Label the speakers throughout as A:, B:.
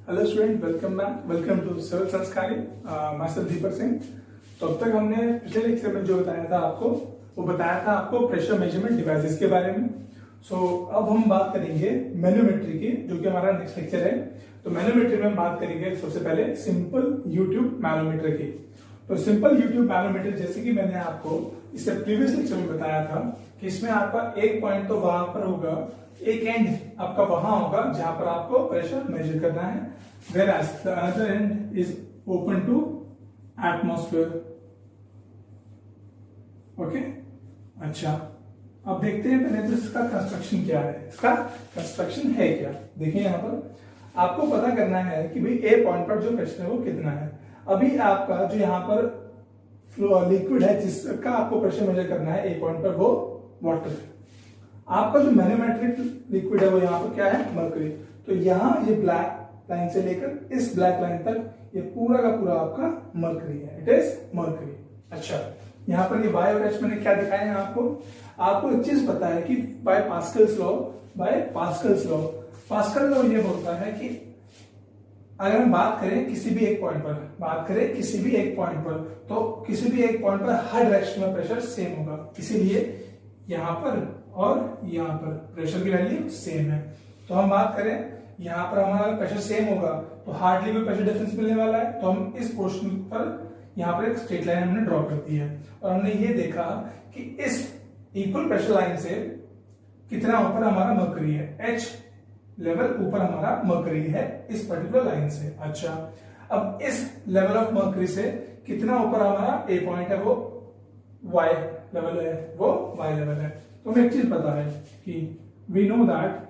A: Hello student, welcome back. Welcome to civil Sanskari. Master Deepak Singh. तो अब तक हमने पिछले लेक्चर में जो बताया था आपको, वो बताया था आपको प्रेशर मेजरमेंट डिवाइसेस के बारे में। अब हम बात करेंगे मैनोमेट्री की, जो कि हमारा नेक्स्ट लेक्चर है। तो मैनोमेट्री में हम बात करेंगे सबसे पहले सिंपल यूट्यूब मैनोमीटर की। तो सिंपल यूट्यूब मैनोमीटर, जैसे कि मैंने आपको इससे प्रीवियस लेक्चर में बताया था कि इसमें आपका एक पॉइंट तो वहां पर होगा, एक एंड आपका वहां होगा जहां पर आपको प्रेशर मेजर करना है, whereas the other end is open to atmosphere. Okay, अच्छा, अब देखते हैं पहले तो इसका कंस्ट्रक्शन क्या है। इसका कंस्ट्रक्शन है क्या, देखिए यहाँ पर आपको पता करना है कि भाई ए पॉइंट पर जो प्रेशर है वो कितना है। अभी आपका जो यहाँ पर लिक्विड है जिसका आपको प्रेशर मेजर करना है ए पॉइंट पर, वो वाटर है। आपका जो मैनोमेट्रिक लिक्विड है वो यहाँ पर क्या है, मर्क्यूरी। तो यहाँ ये ब्लैक लाइन से लेकर इस ब्लैक लाइन तक ये पूरा का पूरा आपका मर्क्यूरी है, इट इज मर्क्यूरी। अच्छा, यहाँ पर ये वाई और एच मैंने क्या दिखाया है आपको एक चीज पता है कि by Pascal's law, Pascal law ये बोलता है कि अगर हम बात करें किसी भी एक पॉइंट पर, तो किसी भी एक पॉइंट पर हर डायरेक्शन में प्रेशर सेम होगा। इसीलिए यहाँ पर और यहाँ पर प्रेशर की वैल्यू सेम है। तो हम बात करें यहाँ पर हमारा प्रेशर सेम होगा तो हार्डली कोई प्रेशर डिफरेंस मिलने वाला है। तो हम इस पोर्शन पर यहाँ पर एक स्ट्रेट लाइन हमने ड्रॉ कर दी है और हमने ये देखा कि इस इक्वल प्रेशर लाइन से कितना ऊपर हमारा मर्क्यूरी है, एच लेवल ऊपर हमारा मर्क्यूरी है इस पर्टिकुलर लाइन से। अच्छा, अब इस लेवल ऑफ मर्क्यूरी से कितना ऊपर हमारा ए पॉइंट है, वो वाई लेवल है। तो हमें एक चीज पता है कि we know that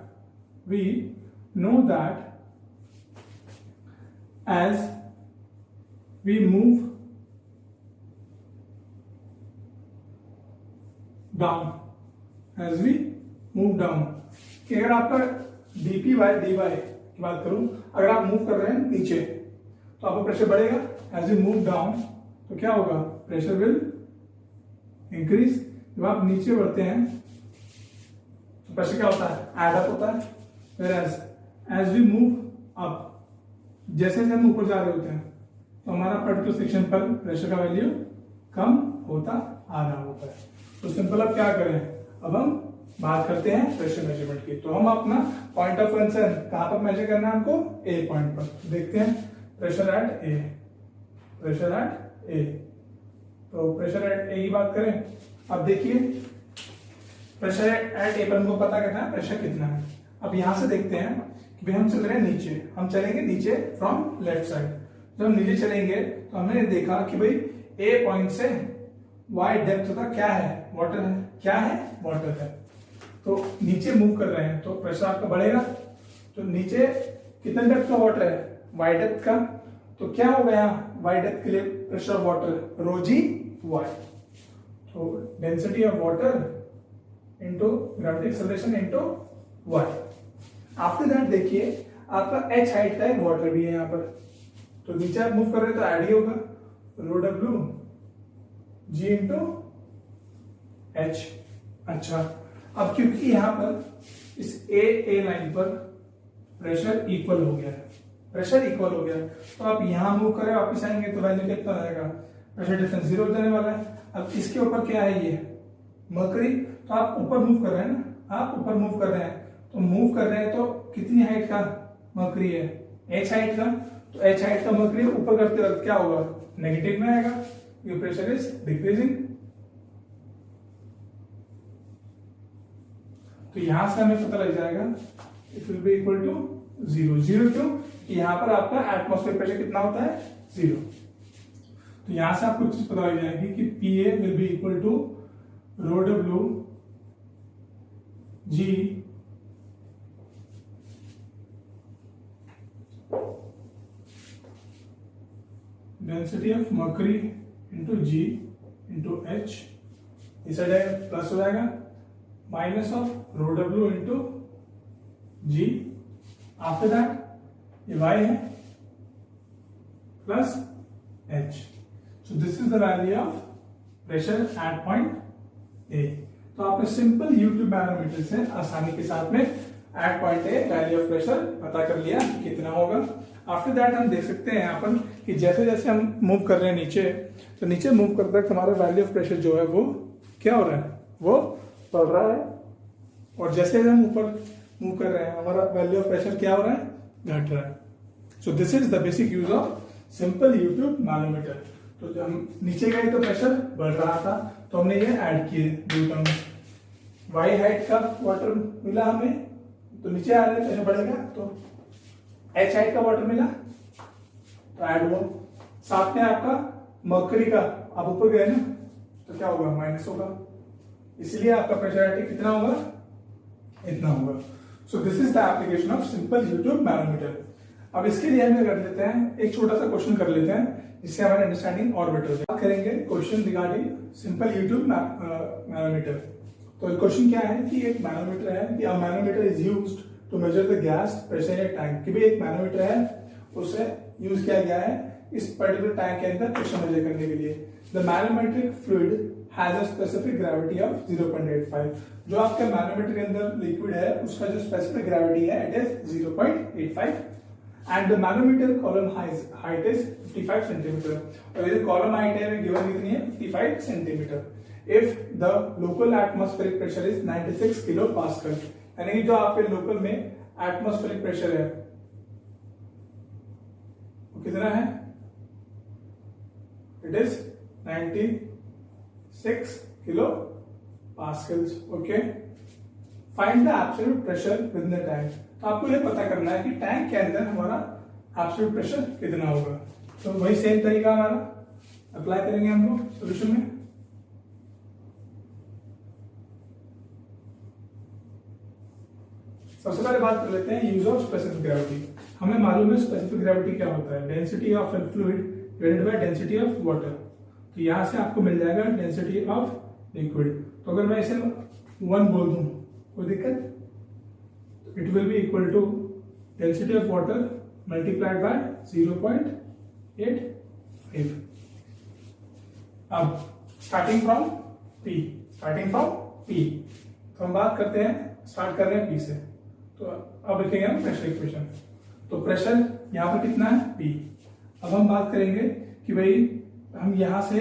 A: as we move down, कि अगर आपका dp by dy की बात करूं, अगर आप मूव कर रहे हैं नीचे तो आपका प्रेशर बढ़ेगा। as we move down तो क्या होगा, प्रेशर विल इंक्रीज। जब आप नीचे बढ़ते हैं तो प्रेशर क्या होता है, ऐड अप होता है। whereas as we move up, जैसे जैसे हम ऊपर जा रहे होते हैं तो हमारा पर्टिकुलर सेक्शन पर प्रेशर का वैल्यू कम होता आ रहा होता है। तो सिंपल अब क्या करें, अब हम बात करते हैं प्रेशर मेजरमेंट की। तो हम अपना पॉइंट ऑफ कंसर्न कहां पर मेजर करना है हमको, ए पॉइंट पर। देखते हैं प्रेशर एट ए। तो प्रेशर एट ए की बात करें, अब देखिए प्रेशर एट ए पर हमको पता करना है प्रेशर कितना है। अब यहां से देखते हैं कि भाई हम चल रहे हैं नीचे, हम चलेंगे नीचे फ्रॉम लेफ्ट साइड। जब हम नीचे चलेंगे तो हमने देखा कि भाई ए पॉइंट से वाई डेप्थ का क्या है, वाटर है। तो नीचे मूव कर रहे हैं तो प्रेशर आपका बढ़ेगा। तो नीचे कितना डेप्थ का वाटर है, वाई डेप्थ का। तो क्या हो गया, वाई डेप्थ के लिए pressure of water rho G Y. तो density of water into gravity acceleration into Y. After that देखिए आपका एच हाइट का एक वाटर भी है यहाँ पर। तो नीचे आप मूव कर रहे हैं तो ऐड ही होगा, रो डब्ल्यू जी इंटू एच। अच्छा, अब क्योंकि यहां पर इस ए लाइन पर प्रेशर इक्वल हो गया तो आप यहां मूव करें वापस आएंगे तो वैल्यू कितना आएगा, प्रेशर डिफरेंस 0 हो जाने वाला है। अब इसके ऊपर क्या है, ये मर्क्यूरी। तो आप ऊपर मूव कर रहे हैं ना, तो मूव कर रहे हैं तो कितनी हाइट का मर्क्यूरी है, एच हाइट का। तो एच हाइट का मर्क्यूरी ऊपर करते वक्त क्या होगा, नेगेटिव में आएगा, ये प्रेशर इज डिक्रीजिंग। तो यहां से हमें पता लग जाएगा it will be equal to 0 क्यों, यहां पर आपका एटमॉस्फेयर प्रेशर कितना होता है, 0। तो यहां से आपको चीज पता लग जाएगी कि P A will be equal to rho W G density of mercury into G into H. इस साइड प्लस हो जाएगा, minus of rho W into G. After that ये वाई है plus H. So this is the value of pressure at point A. तो आपने simple U tube manometer से आसानी के साथ में at point A value of pressure पता कर लिया कितना होगा। आफ्टर दैट हम देख सकते हैं यहाँ पर कि जैसे जैसे हम मूव कर रहे हैं नीचे, तो नीचे मूव करते वक्त हमारा वैल्यू ऑफ प्रेशर जो है वो क्या हो रहा है, वो बढ़ रहा है, और जैसे हम ऊपर मूव कर रहे हैं हमारा वैल्यू ऑफ प्रेशर क्या हो रहा है, घट रहा है। सो this is the basic use of simple U tube manometer. तो जब हम नीचे गए तो प्रेशर बढ़ रहा था, तो हमने ये ऐड किए दो टर्म्स। वाई हाइट का वाटर मिला हमें, तो नीचे आ रहे प्रेशर बढ़ेगा, तो एच हाइट का वाटर मिला तो ऐड हुआ। साथ में आपका मर्करी का, आप ऊपर गए ना तो क्या होगा, माइनस होगा, इसलिए आपका प्रेशर कितना होगा, इतना होगा। सो this is the application of simple U tube manometer. अब इसके लिए हम कर लेते हैं, एक छोटा सा क्वेश्चन कर लेते हैं जिससे हमारी अंडरस्टैंडिंग और बेटर हो जाए। बात करेंगे question regarding simple U tube manometer. तो क्वेश्चन क्या है कि एक मैनोमीटर है कि a manometer is used to measure the gas pressure in a tank. कि भी एक मैनोमीटर है, उसे यूज किया गया है इस पर्टिकुलर टैंक के अंदर प्रेशर मेजर करने के लिए। The manometric fluid has a specific gravity of 0.85। जो आपके मैनोमीटर के अंदर लिक्विड है उसका जो स्पेसिफिक ग्रेविटी है it is 0.85 and the manometer column height is 55 centimetre. और ये कॉलम हाइट है गिवन कितनी है, 55 centimetre. If the local atmospheric pressure is 96 kilo pascal, यानी कि जो आपके लोकल में एटमॉस्फेरिक प्रेशर है वो कितना है, it is 96 kilo pascals. Okay, find the absolute pressure with the tank. तो आपको ये पता करना है कि टैंक के अंदर हमारा एब्सोल्यूट प्रेशर कितना होगा। तो वही सेम तरीका हमारा अप्लाई करेंगे हम लोग सोल्यूशन में। सबसे पहले बात कर लेते हैं यूज ऑफ स्पेसिफिक ग्रेविटी। हमें मालूम है स्पेसिफिक ग्रेविटी क्या होता है, density of A fluid divided by density of water. तो यहां से आपको मिल जाएगा डेंसिटी ऑफ लिक्विड। तो अगर मैं इसे 1 बोल दूं कोई दिक्कत, it will be equal to density of water multiplied by 0.85। अब स्टार्टिंग फ्रॉम P, तो हम बात करते हैं, स्टार्ट कर रहे हैं P से। तो अब लिखेंगे हम प्रेशर इक्वेशन। तो प्रेशर यहाँ पर कितना है, P। अब हम बात करेंगे कि भाई हम यहाँ से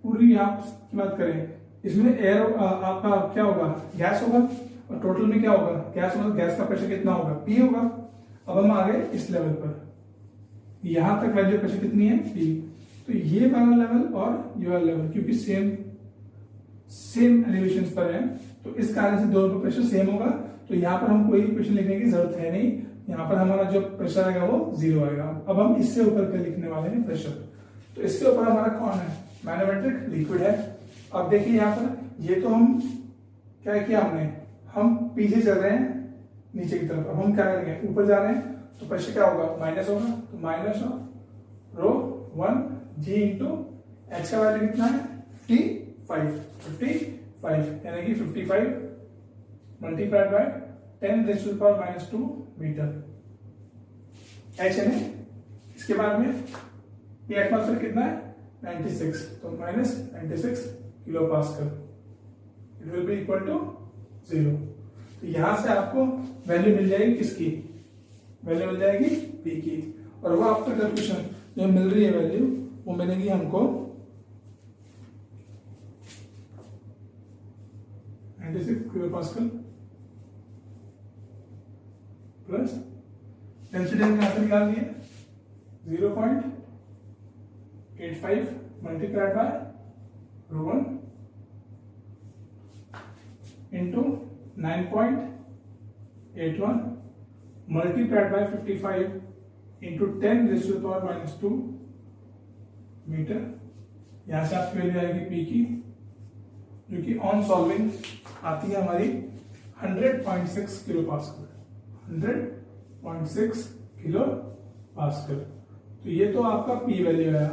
A: पूरी यहाँ की बात करें, इसमें एयर आपका क्या होगा, गैस होगा, और टोटल में क्या होगा, गैस होगा। गैस का प्रेशर कितना होगा, P होगा। अब हम आ गए इस लेवल पर, यहां तक वैल्यू प्रेशर कितनी है, P। तो ये वाला लेवल और ये वाला लेवल क्योंकि सेम एलिवेशन पर है, तो इस कारण से दोनों का प्रेशर सेम होगा। तो यहाँ पर हम कोई इक्वेशन लिखने की जरूरत है नहीं, यहाँ पर हमारा जो प्रेशर आएगा वो 0 आएगा। अब हम इससे ऊपर के लिखने वाले हैं प्रेशर। तो इसके ऊपर हमारा कौन है, मैनोमेट्रिक लिक्विड है। अब देखिए यहाँ पर ये तो हम क्या किया हमने, हम पीछे चल रहे हैं नीचे की तरफ। अब हम क्या करेंगे, ऊपर जा रहे हैं, तो प्रेशर क्या होगा, माइनस होगा। तो minus of rho 1 G into H का वैल्यू कितना है, 55 यानी कि 55 मल्टीप्लाइड बाय 10⁻⁻² मीटर एच है। इसके बाद में ये एटमॉस्फेयर कितना है, 96, तो minus 96 kilo pascal, it will be equal to 0। तो यहां से आपको वैल्यू मिल जाएगी किसकी, वैल्यू मिल जाएगी P की। और वो आफ्टर कैलकुलेशन जो मिल रही है वैल्यू वो मिलेगी हमको 96 किलो पास्कल प्लस डेंसिटी हम यहां से निकाल दिए 0.85 multiplied by rho 1 into 9.81 multiplied by 55 into 10⁻⁻² metre. यहां से आपकी वैल्यू आएगी P की, जो कि ऑन सॉल्विंग आती है हमारी 100.6 किलो पास्कल, 100.6 किलो पास्कल। तो ये तो आपका P वैल्यू आया।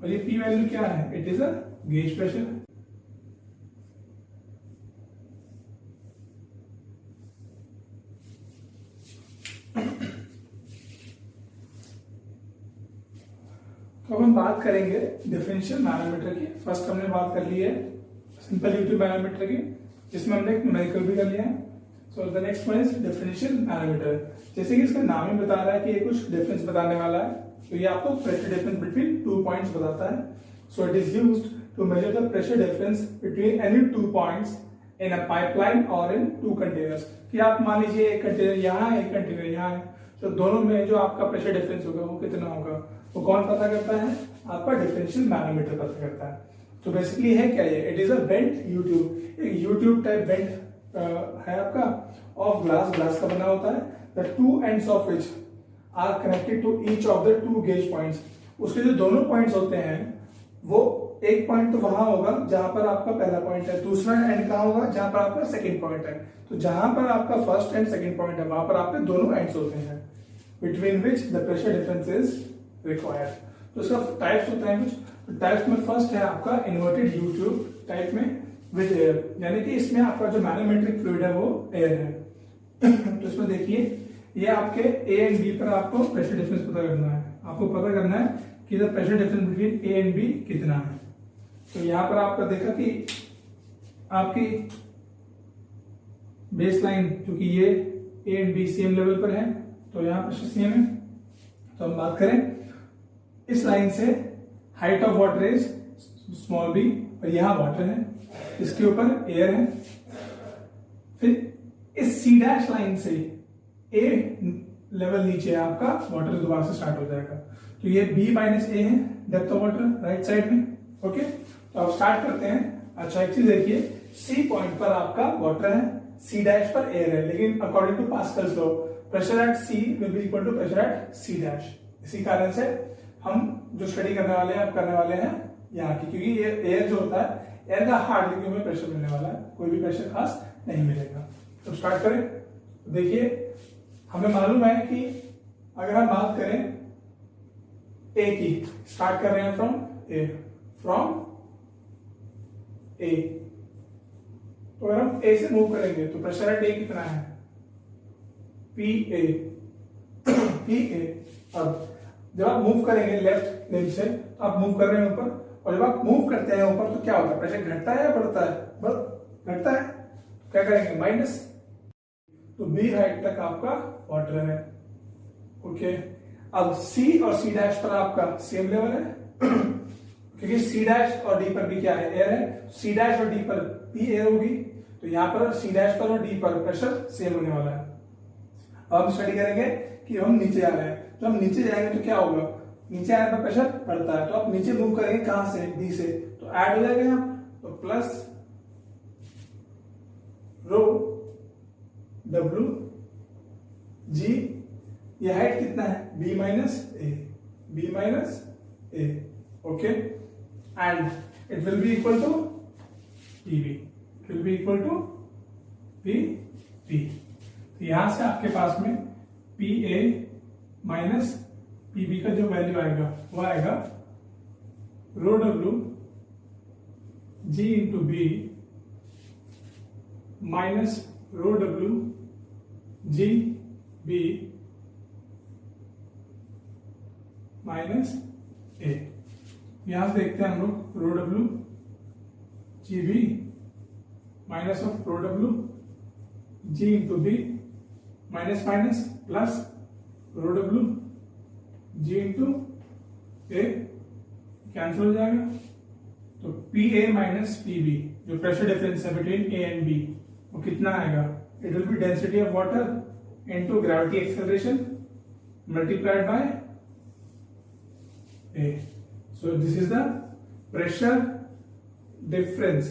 A: और ये P वैल्यू क्या है, it is a gauge pressure. तो अब हम बात करेंगे डिफरेंशियल मैनोमीटर की। फर्स्ट हमने बात कर ली है सिंपल यूट्यूब मैनोमीटर की, जिसमें हमने एक न्यूमेरिकल भी कर लिया है। So the next one is differential manometer. जैसे कि इसका नाम ही बता रहा है कि ये कुछ डिफरेंस बताने वाला है, तो ये आपको प्रेशर डिफरेंस बिटवीन 2 पॉइंट्स बताता है। So it is used to measure the pressure difference between any 2 points in a pipeline और इन 2 कंटेनर्स। कि आप मान लीजिए एक कंटेनर यहाँ है, एक कंटेनर यहाँ है, तो दोनों में जो आपका प्रेशर डिफरेंस होगा वो कितना होगा, वो कौन पता करता है, आपका डिफरेंशियल मैनोमीटर पता करता है। तो बेसिकली है क्या ये, it is a bent you tube, एक यू ट्यूब टाइप बेंट है आपका ऑफ ग्लास का बना होता है, the 2 ends of which are connected to each of the 2 gauge points। उसके जो दोनों पॉइंट्स होते हैं वो एक पॉइंट तो वहां होगा जहां पर आपका पहला पॉइंट है, दूसरा एंड कहां होगा जहां पर आपका सेकंड पॉइंट है। तो जहां पर आपका फर्स्ट एंड सेकंड पॉइंट है वहां पर आपके दोनों एंड्स होते हैं between which the pressure difference is required. तो इसका टाइप्स होता है कुछ टाइप्स में, फर्स्ट है आपका इन्वर्टेड यू ट्यूब टाइप में विद एयर, यानी कि इसमें आपका जो मैनोमेट्रिक फ्लूइड है वो एयर है। तो इसमें देखिए ये आपके ए एंड बी पर आपको प्रेशर डिफरेंस पता करना है, आपको पता करना है कि the pressure difference between A and B कितना है। तो यहां पर आपका देखा कि आपकी बेस लाइन क्योंकि ये ए एंड बी सेम लेवल पर है तो यहां प्रेशर सेम है। तो हम बात करें इस लाइन से height of water is small B और यहां वाटर है, इसके ऊपर एयर है। फिर इस सी डैश लाइन से ए लेवल नीचे है आपका, वाटर दोबारा से स्टार्ट हो जाएगा। तो ये बी माइनस ए है depth of water right side में। ओके, तो अब स्टार्ट करते हैं। अच्छा एक चीज देखिए, सी पॉइंट पर आपका वाटर है, सी डैश पर एयर है, लेकिन according to Pascal's law pressure at C will be equal to pressure at C dash. इसी कारण से हम जो स्टडी करने वाले हैं अब करने वाले हैं यहाँ की, क्योंकि ये एयर जो होता है एयर का हार्डली हमें प्रेशर मिलने वाला है, कोई भी प्रेशर खास नहीं मिलेगा। तो स्टार्ट करें। देखिए हमें मालूम है कि अगर हम बात करें ए की, स्टार्ट कर रहे हैं फ्रॉम ए, तो अगर हम ए से मूव करेंगे तो प्रेशर एट ए कितना है, पी ए। अब जब आप मूव करेंगे लेफ्ट लिंब से तो आप मूव कर रहे हैं ऊपर, और जब आप मूव करते हैं ऊपर तो क्या होता है, प्रेशर घटता है या बढ़ता है, घटता है। क्या करेंगे, माइनस, तो बी हाइट तक आपका वाटर है। ओके, अब सी और सी डैश पर आपका सेम लेवल है क्योंकि सी डैश और डी पर भी क्या है, एयर है। सी डैश और डी पर भी एयर होगी, तो यहां पर सी डैश पर और डी पर प्रेशर सेम होने वाला है। अब हम स्टडी करेंगे कि हम नीचे आ रहे हैं, तो हम नीचे जाएंगे तो क्या होगा, नीचे आने पर प्रेशर बढ़ता है, तो आप नीचे मूव करेंगे कहां से, डी से, तो ऐड हो जाएगा यहाँ, तो प्लस रो डब्ल्यू जी, ये हाइट कितना है, B minus A. Okay, and it will be equal to PV, it will be equal to P. तो यहां से आपके पास में पी ए माइनस पीबी का जो वैल्यू आएगा वो आएगा rho W G into B minus rho W G B minus A. यहां से देखते हैं हम लोग rho W G B minus of rho W G into B minus minus plus rho W G into A, cancel हो जाएगा। तो P A minus P B जो प्रेशर डिफरेंस है बिटवीन ए एंड बी वो कितना आएगा, it will be density of water into gravity acceleration multiplied by A. So this is the pressure difference,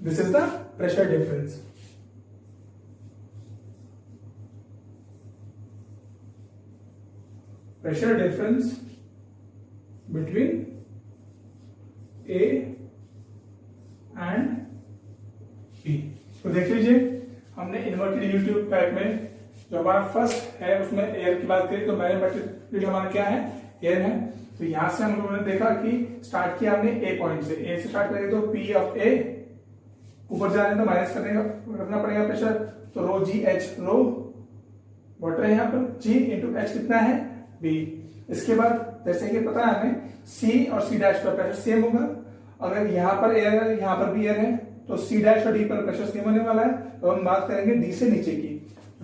A: this is the pressure difference. Pressure difference between A and B. तो देख लीजिए हमने inverted you tube type में जो हमारा first है उसमें air की बात करें तो मैग्नेटिक हमारा क्या है, एयर है। तो यहां से हम लोगों ने देखा कि स्टार्ट किया हमने ए पॉइंट से, ए से स्टार्ट करेंगे तो पी ऑफ ए, ऊपर जा रहे हैं तो माइनस करना पड़ेगा प्रेशर, तो रो जी एच, रो वाटर है यहाँ पर, जी इंटू एच कितना है बी। इसके बाद जैसे कि पता है हमें सी और सी डैश पर प्रेशर सेम होगा, अगर यहाँ पर एयर है यहाँ पर भी एयर है तो सी डैश और डी पर प्रेशर सेम होने वाला है। तो हम बात करेंगे डी से नीचे की।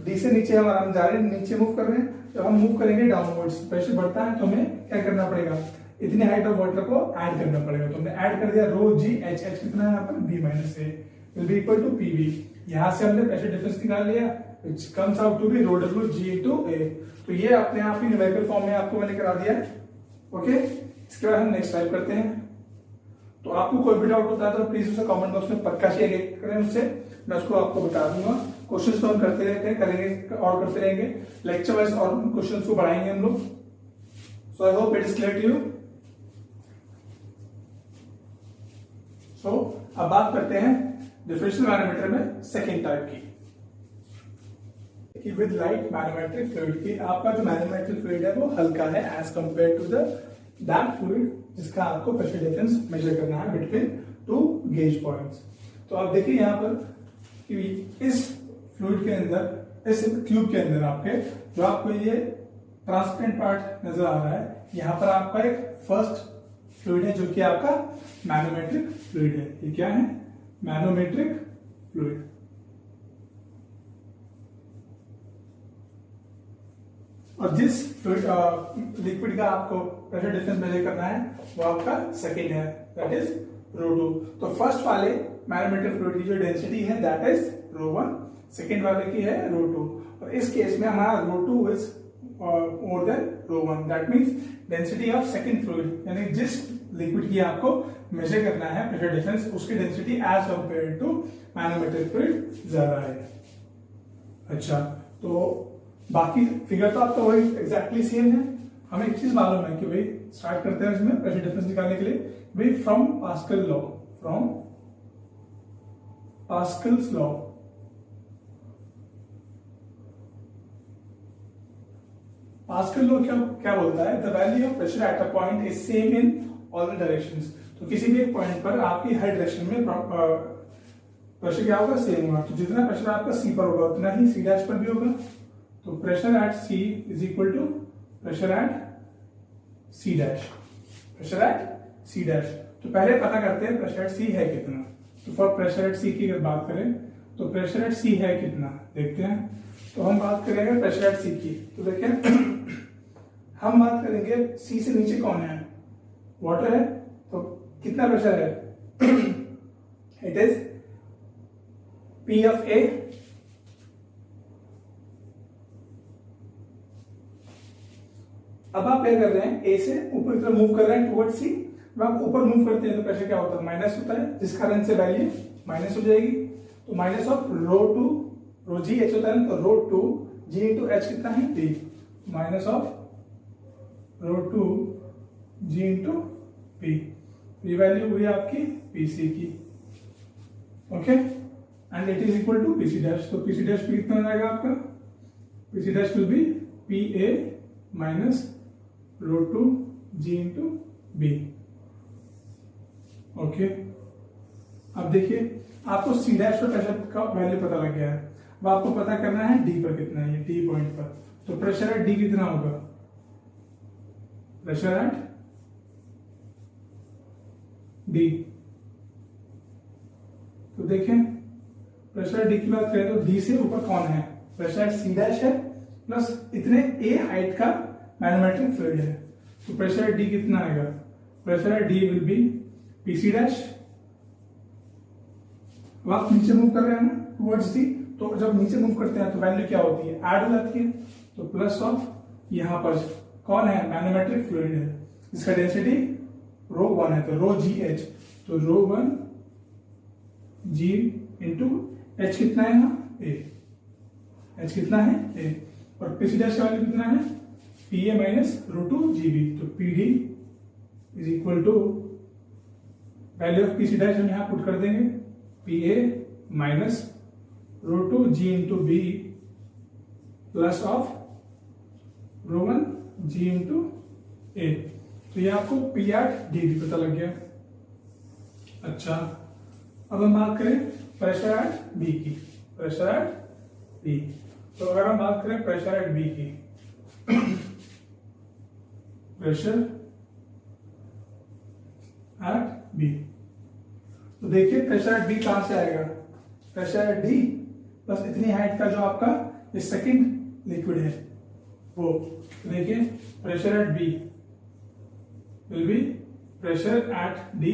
A: डी से नीचे हम जा रहे हैं, नीचे मूव कर रहे हैं। जब हम मूव करेंगे डाउनवर्ड्स, प्रेशर बढ़ता है तो हमें क्या करना पड़ेगा, इतनी हाइट ऑफ वाटर को ऐड करना पड़ेगा। तो हमने ऐड कर दिया रो जी एच, एच कितना है यहाँ पर B minus A will be equal to P V. यहाँ से हमने प्रेशर डिफरेंस निकाल लिया which comes out to be rho W G into A. तो ये अपने आप ही न्यूमेरिकल फॉर्म में आपको मैंने करा दिया है। ओके, इसके बाद हम नेक्स्ट टाइप करते हैं। तो आपको कोई भी डाउट होता है तो प्लीज उसे कमेंट बॉक्स में पक्का शेयर करें मुझसे, मैं उसको आपको बता दूंगा। क्वेश्चन तो हम करते रहते हैं, करेंगे और करते रहेंगे, लेक्चर वाइज और क्वेश्चन को बढ़ाएंगे हम लोग। So I hope it is clear to you. So अब बात करते हैं डिफरेंशियल मैनोमीटर में सेकेंड टाइप की विद लाइट मैनोमेट्रिक फ्लूइड की। आपका जो मैनोमेट्रिक फ्लूइड है वो हल्का है as compare to that fluid जिसका आपको प्रेशर डिफरेंस मेजर करना है बिटवीन टू गेज पॉइंट्स। तो आप देखिए यहाँ पर कि इस फ्लूइड के अंदर, इस ट्यूब के अंदर आपके जो आपको ये ट्रांसपेरेंट पार्ट नजर आ रहा है, यहाँ पर आपका एक फर्स्ट फ्लूइड है जो कि आपका मैनोमेट्रिक फ्लूइड है। ये क्या है, मैनोमेट्रिक फ्लूइड। और जिस लिक्विड का आपको प्रेशर डिफरेंस मेजर करना है वो आपका सेकेंड है, दैट इज रो टू। तो फर्स्ट वाले मैनोमेट्रिक फ्लूइड की जो डेंसिटी है that is rho one, second वाले की है रो टू। और इस केस में हमारा rho two is more than rho one, that means density of second fluid, यानी जिस लिक्विड की आपको मेजर करना है प्रेशर डिफरेंस उसकी डेंसिटी as compare to manometric fluid ज्यादा है। अच्छा, तो बाकी फिगर तो आपका वही एग्जैक्टली सेम है। हमें एक चीज मालूम है कि भाई स्टार्ट करते हैं इसमें प्रेशर डिफरेंस निकालने के लिए, भाई from Pascal law, from Pascal's law. Pascal law क्या बोलता है, the value of pressure at a point is same in all the directions. तो किसी भी एक पॉइंट पर आपकी हर डायरेक्शन में प्रेशर क्या होगा, सेम होगा। तो जितना प्रेशर आपका सी पर होगा उतना ही सी डैश पर भी होगा। तो pressure at C is equal to pressure at C dash, pressure at C dash. तो पहले पता करते हैं प्रेशर एट सी है कितना। तो फॉर प्रेशर एट सी की अगर बात करें तो प्रेशर एट सी है कितना देखते हैं। तो हम बात करेंगे प्रेशर एट सी की। तो देखिए हम बात करेंगे सी से नीचे कौन है, वाटर है। तो कितना प्रेशर है, इट इज पी ऑफ ए अब आप क्या कर रहे हैं, ए से ऊपर की तरफ मूव कर रहे हैं टुवर्ड सी। जब आप ऊपर मूव करते हैं तो प्रेशर क्या होता है, माइनस होता है, जिस कारण से वैल्यू माइनस हो जाएगी। तो minus of rho two, rho G H होता है तो rho two G into H कितना है D, minus of rho two G into P. ये वैल्यू हुई आपकी पीसी की। Okay, and it is equal to PC dash. तो पीसी डैश पे कितना हो जाएगा आपका, PC dash will be P A minus rho two G into B. Okay, अब देखिए आपको सी डैश पर प्रेशर का वैल्यू पता लग गया है। अब आपको पता करना है डी पर कितना है, डी पॉइंट पर। तो प्रेशर एट डी कितना होगा, प्रेशर एट डी। तो देखें प्रेशर डी की बात करें तो डी से ऊपर कौन है, प्रेशर एट सी डैश है प्लस इतने ए हाइट का मैनोमेट्रिक फ्लूइड है। तो प्रेशर डी कितना आएगा, pressure D will be PC dash. अब आप नीचे मूव कर रहे हैं ना टुवर्ड्स डी, तो जब नीचे मूव करते हैं तो वैल्यू क्या होती है, ऐड हो जाती है। तो प्लस ऑफ यहां पर कौन है, मैनोमेट्रिक फ्लूइड है जिसका डेंसिटी रो वन है, तो रो जी एच। तो रो वन जी इंटू एच कितना है यहाँ ए, एच कितना है ए। और पीसी डैश का वैल्यू कितना है, P A minus rho two G B. तो P D is equal to value of P C dash हम यहां पुट कर देंगे, P A minus rho two G into B plus of rho one G into A. तो ये आपको P eight D भी पता लग गया। अच्छा, अब हम बात करें प्रेशर एट बी की, प्रेशर एट बी। तो अगर हम बात करें प्रेशर एट बी की, प्रेशर एट बी, तो देखिए प्रेशर एट बी कहां से आएगा, प्रेशर एट डी प्लस इतनी हाइट का जो आपका ये सेकंड लिक्विड है वो, तो देखिए pressure at B will be pressure at D,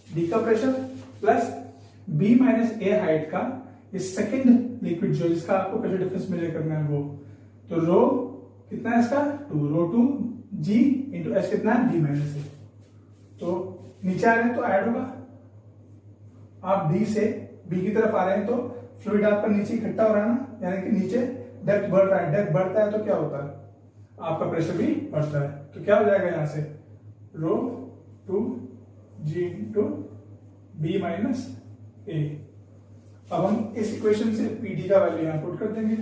A: D का pressure plus B minus A height का ये सेकंड लिक्विड जो जिसका आपको प्रेशर डिफरेंस मेजर करना है वो, तो रो कितना है इसका 2, रो 2 जी इंटू एच कितना है बी माइनस ए, तो नीचे आ रहे हैं तो ऐड होगा, आप डी से बी की तरफ आ रहे हैं तो फ्लूइड आपका नीचे इकट्ठा हो रहा है ना, यानी कि नीचे डेप्थ बढ़ रहा है, डेप्थ बढ़ता है तो क्या होता है आपका प्रेशर भी बढ़ता है, तो क्या हो जाएगा यहां से रो 2 जी इंटू बी माइनस ए। अब हम इस इक्वेशन से पीडी का वैल्यू यहां पुट कर देंगे,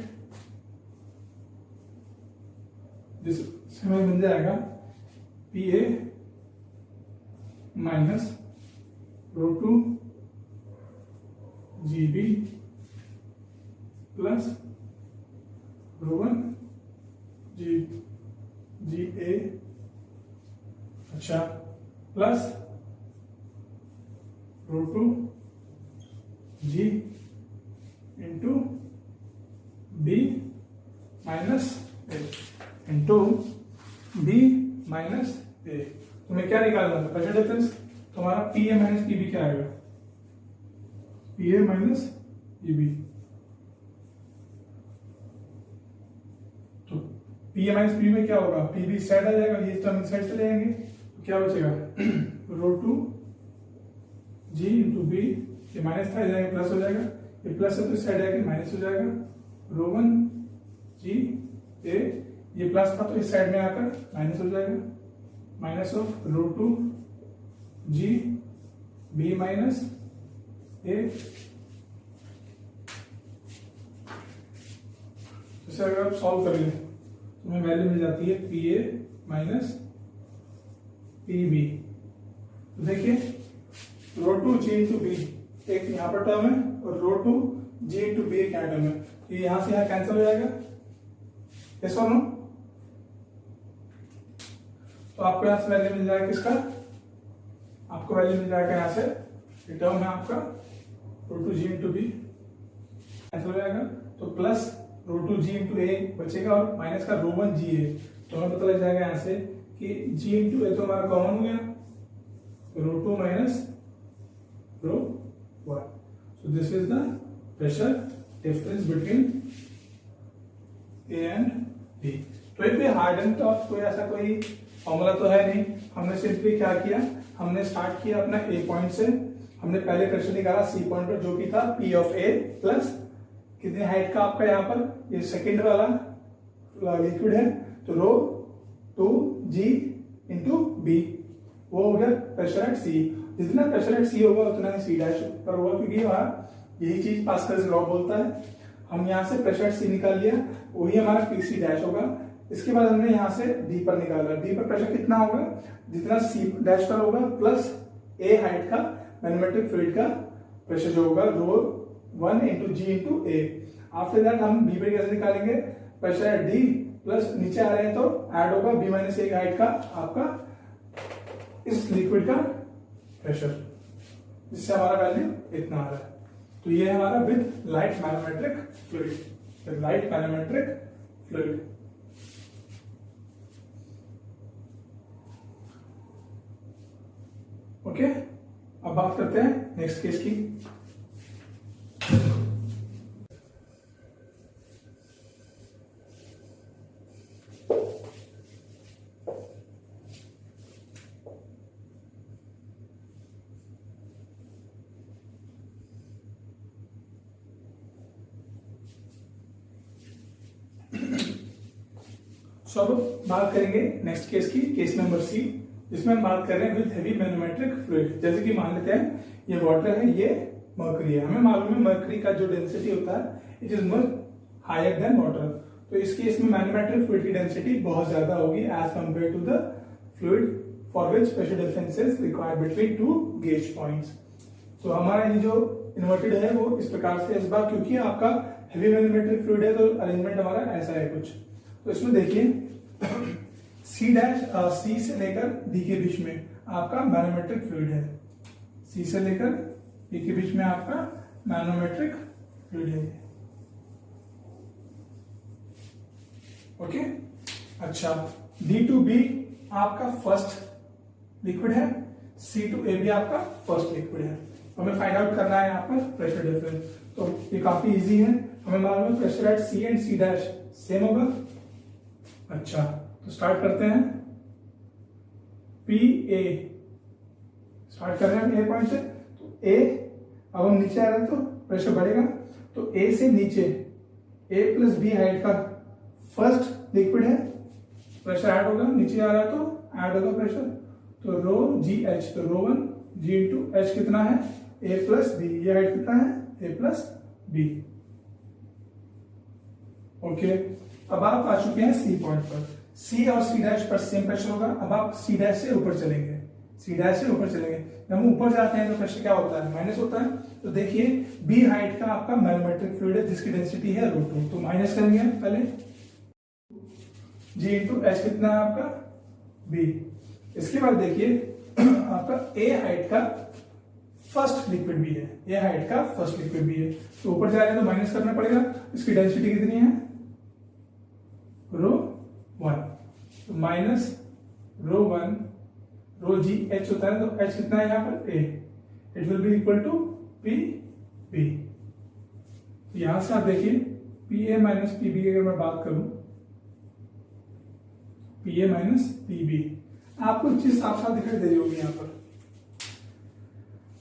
A: जिससे हमें मिल जाएगा P A minus rho 2 G B plus rho 1 G A, अच्छा plus rho 2 G into B minus A into B minus A. तुम्हें क्या निकालना था प्रेशर डिफरेंस, तुम्हारा P A minus P B क्या आएगा, P A minus P B, तो P A minus P में क्या होगा, पी बी साइड आ जाएगा, ये टर्म इस साइड चले जाएंगे, तो क्या बचेगा रो 2 जी इंटू बी, ये माइनस था जाएगा प्लस हो जाएगा, ये प्लस है तो इस साइड आएगा माइनस हो जाएगा, रो 1 जी ए, ये प्लस था तो इस साइड में आकर माइनस हो जाएगा, minus of rho 2 G B minus A, इसे अगर आप सॉल्व कर लें तो हमें वैल्यू मिल जाती है P A minus P B. तो देखिए रो 2 जी इंटू बी एक यहाँ पर टर्म है और रो 2 जी इंटू बी एक यहाँ टर्म है, तो यहां से यहां कैंसिल हो जाएगा, यस और नो, तो आपको यहां से वैल्यू मिल जाएगा किसका, आपको वैल्यू मिल जाएगा यहां से टर्म है आपका रो 2 जी इंटू बी कैंसिल हो जाएगा, तो प्लस रो 2 जी इंटू ए बचेगा और माइनस का रो 1 जी ए, तो हमें पता लग जाएगा यहां से कि जी इंटू ए तो हमारा कॉमन हो गया, रो 2 minus rho 1, so this is the pressure difference between A and B। तो एक भी हार्ड एंड टफ कोई ऐसा कोई फॉर्मूला तो है नहीं, हमने सिंपली क्या किया, हमने स्टार्ट किया अपना ए पॉइंट से, हमने पहले प्रेशर निकाला सी पॉइंट पर जो कि था P ऑफ A प्लस कितने हाइट का आपका यहाँ पर ये सेकंड वाला लिक्विड है, तो रो 2 जी इंटू बी, वो हो गया प्रेशर एट सी, जितना प्रेशर एट सी होगा उतना ही सी डैश पर होगा, क्योंकि वहां यही चीज पास्कल्स लॉ बोलता है। हम यहाँ से प्रेशर एट सी निकाल लिया, वही हमारा पी सी डैश होगा, इसके बाद हमने यहाँ से डी पर निकाला, डी पर प्रेशर कितना होगा, जितना सी डैश पर होगा प्लस ए हाइट का मैग्नेटिक फ्लूइड का प्रेशर जो होगा rho 1 into G into A. After that हम बी पर कैसे निकालेंगे, प्रेशर एट डी प्लस नीचे आ रहे हैं तो ऐड होगा बी माइनस ए हाइट का आपका इस लिक्विड का प्रेशर, जिससे हमारा वैल्यू इतना आ रहा है। तो ये हमारा with light manometric fluid, light manometric fluid. Okay, अब बात करते हैं नेक्स्ट केस की। सो अब बात करेंगे नेक्स्ट केस की, केस नंबर सी, जिसमें हम बात कर रहे हैं विद हेवी मैग्नेटिक फ्लूइड। जैसे कि मान लेते हैं ये वाटर है, ये मर्करी है, हमें मालूम है मर्करी का जो डेंसिटी होता है it is more higher than water, तो इस केस में मैग्नेटिक फ्लूइड की डेंसिटी बहुत ज्यादा होगी as compare to the fluid for which pressure difference is required between two gauge points. तो हमारा ये जो इन्वर्टेड है वो इस प्रकार से, इस बार क्योंकि आपका हेवी मैग्नेटिक फ्लूइड है तो अरेंजमेंट हमारा ऐसा है कुछ। तो इसमें देखिए सी डैश सी से लेकर डी के बीच में आपका मैग्नेटिक फ्लूइड है, सी से लेकर बी के बीच में आपका मैनोमेट्रिक फ्लूइड है। ओके, अच्छा, डी टू बी आपका फर्स्ट लिक्विड है, सी टू ए भी आपका फर्स्ट लिक्विड है। हमें फाइंड आउट करना है यहाँ पर प्रेशर डिफरेंस, तो ये काफी इजी है। हमें मालूम है pressure at C and C dash same होगा। अच्छा, तो स्टार्ट करते हैं। पी ए स्टार्ट कर रहे हैं ए पॉइंट से, तो ए, अब हम नीचे आ रहे हैं तो प्रेशर बढ़ेगा, तो ए से नीचे ए प्लस बी हाइट का फर्स्ट लिक्विड है, प्रेशर ऐड होगा, नीचे आ रहा है तो ऐड होगा प्रेशर, तो रो जी एच, तो रो वन जी इंटू एच कितना है ए प्लस बी, ये हाइट कितना है ए प्लस बी। ओके, अब आप आ चुके हैं सी पॉइंट पर, सी और सी डैश पर सेम प्रेशर होगा। अब आप सी डैश से ऊपर चलेंगे, सी डैश से ऊपर चलेंगे, जब हम ऊपर जाते हैं तो प्रेशर क्या होता है, माइनस होता है। तो देखिए बी हाइट का आपका मैनोमेट्रिक फ्लूइड है जिसकी डेंसिटी है √2, तो माइनस करेंगे पहले, जी इंटू एच कितना है आपका बी। इसके बाद देखिए आपका ए हाइट का फर्स्ट लिक्विड भी है, ए हाइट का फर्स्ट लिक्विड भी है, तो ऊपर जा रहे हैं तो माइनस करना पड़ेगा। इसकी डेंसिटी कितनी है रो1, तो माइनस रो1, रो जी एच होता है, तो एच कितना है यहाँ पर A, it will be equal to P B. यहां से आप देखिए P A minus P B की अगर मैं बात करूं, P A minus P B, आपको चीज साफ साफ दिखाई दे रही होगी। यहाँ पर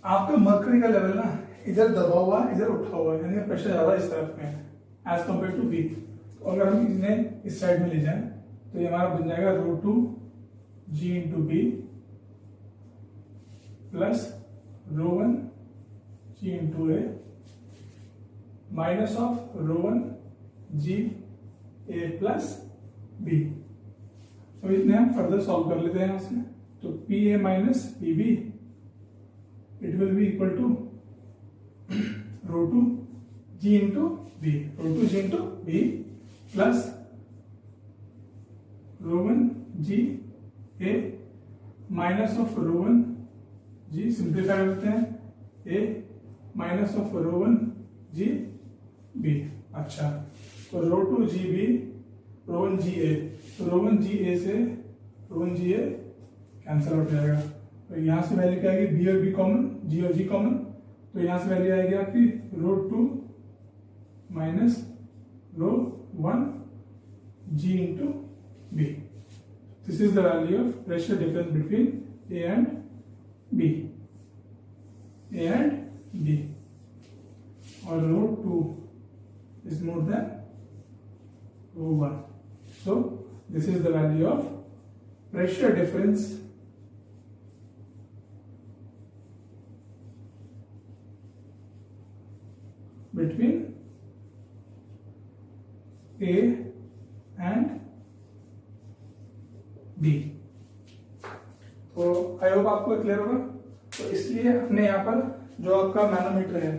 A: आपका मर्करी का लेवल ना इधर दबा हुआ, इधर उठा हुआ है, यानी प्रेशर ज्यादा इस तरफ में है एज कंपेयर टू बी। तो अगर हम इन्हें इस साइड में ले जाएं तो ये हमारा बन जाएगा √2 G into B plus rho one G into A minus of rho one G A plus B. अब इतने हम फर्दर सॉल्व कर लेते हैं यहां से, तो P A minus P B it will be equal to √2 G into B, √2 G into B plus rho one G A minus of rho one G, simplify करते हैं A minus of rho one G B. अच्छा, तो रो2 G B रो1 G ए, तो रो1 G ए से रो1 G ए cancel out जाएगा, तो यहां से वैल्यू क्या आएगी, बी और बी कॉमन, जी और जी कॉमन, तो यहां से वैल्यू आएगी आपकी √2 minus rho one G into B. This is the value of pressure difference between A and B, A and B, और √2 is more than √1. So this is the value of pressure difference between A and B. तो I hope आपको clear होगा। तो इसलिए हमने यहाँ पर जो आपका मैनोमीटर है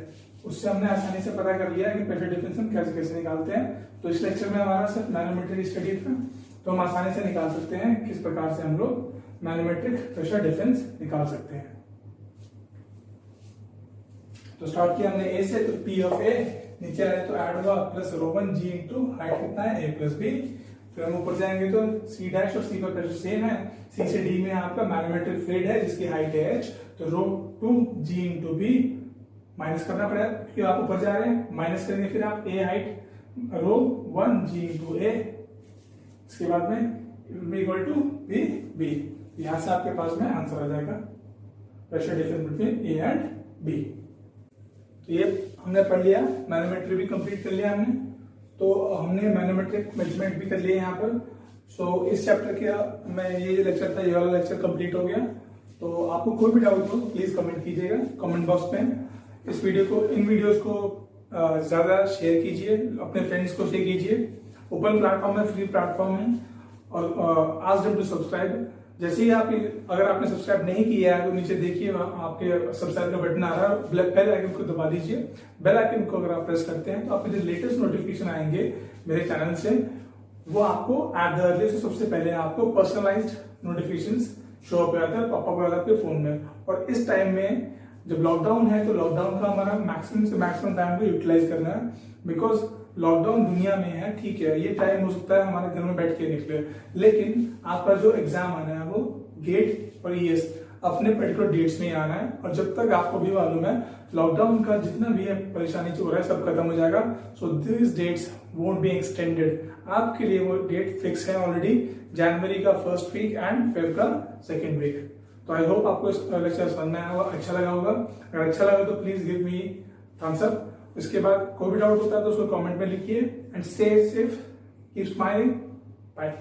A: उससे हमने आसानी से पता कर लिया कि प्रेशर डिफरेंस हम कैसे कैसे निकालते हैं। तो इस लेक्चर में हमारा सिर्फ मैनोमेट्रिक स्टडी था, तो हम आसानी से निकाल सकते हैं किस प्रकार से हम लोग मैनोमेट्रिक प्रेशर डिफरेंस निकाल सकते हैं। तो स्टार्ट किया हमने ए से, तो पी ऑफ ए नीचे आ रहे तो ऐड होगा plus rho one G into height कितना है ए प्लस बी। फिर हम ऊपर जाएंगे तो सी डैश और सी का प्रेशर सेम है, सी से डी में आपका मैनोमेट्रिक फ्लूइड है जिसकी हाइट है एच, तो रो2 जी इंटू बी माइनस करना पड़ेगा क्योंकि आप ऊपर जा रहे हैं, माइनस करेंगे फिर आप ए हाइट रो1 जी इंटू ए, इसके बाद में इक्वल टू बी बी। यहां से आपके पास में आंसर आ जाएगा pressure difference between A and B. तो ये हमने पढ़ लिया, मैनोमेट्री भी कंप्लीट कर लिया हमने, तो हमने मैनोमेट्रिक मेजरमेंट भी कर लिया यहाँ पर। सो इस चैप्टर के मैं ये लेक्चर था, ये वाला लेक्चर कंप्लीट हो गया। तो आपको कोई भी डाउट हो प्लीज कमेंट कीजिएगा कमेंट बॉक्स में। इस वीडियो को, इन वीडियोस को ज्यादा शेयर कीजिए, अपने फ्रेंड्स को शेयर कीजिए। ओपन प्लेटफॉर्म है, फ्री प्लेटफॉर्म है, और आस्क देम टू सब्सक्राइब। जैसे ही आप, अगर आपने सब्सक्राइब नहीं किया है तो नीचे देखिए आपके सब्सक्राइब का बटन आ रहा है, बेल आइकन को दबा दीजिए। बेल आइकन को अगर आप प्रेस करते हैं तो आपके जो लेटेस्ट नोटिफिकेशन आएंगे मेरे चैनल से, वो आपको एट द अर्लीस्ट सबसे पहले आपको पर्सनलाइज्ड नोटिफिकेशंस शो अप हो जाता है, पॉपअप हो जाता है आपके फोन में। और इस टाइम में जब लॉकडाउन है तो लॉकडाउन का हमारा मैक्सिमम से मैक्सिमम टाइम को यूटिलाइज करना है, बिकॉज लॉकडाउन दुनिया में है, ठीक है, ये टाइम हो सकता है हमारे घर में बैठ के निकले, लेकिन आपका जो एग्जाम आना है वो गेट और ईएस अपने पर्टिकुलर डेट्स में ही आना है। और जब तक आपको भी मालूम है लॉकडाउन का जितना भी परेशानी हो रहा है सब खत्म हो जाएगा। So this dates won't be extended, आपके लिए वो डेट फिक्स है ऑलरेडी, जनवरी का फर्स्ट वीक एंड फेब का सेकेंड वीक। तो आई होप आपको इस लेक्चर समझ में आया होगा, अच्छा लगा होगा। अगर अच्छा लगा तो please give me thumbs up. इसके बाद कोई भी डाउट होता है तो उसको कमेंट में लिखिए and stay safe, keep smiling, bye.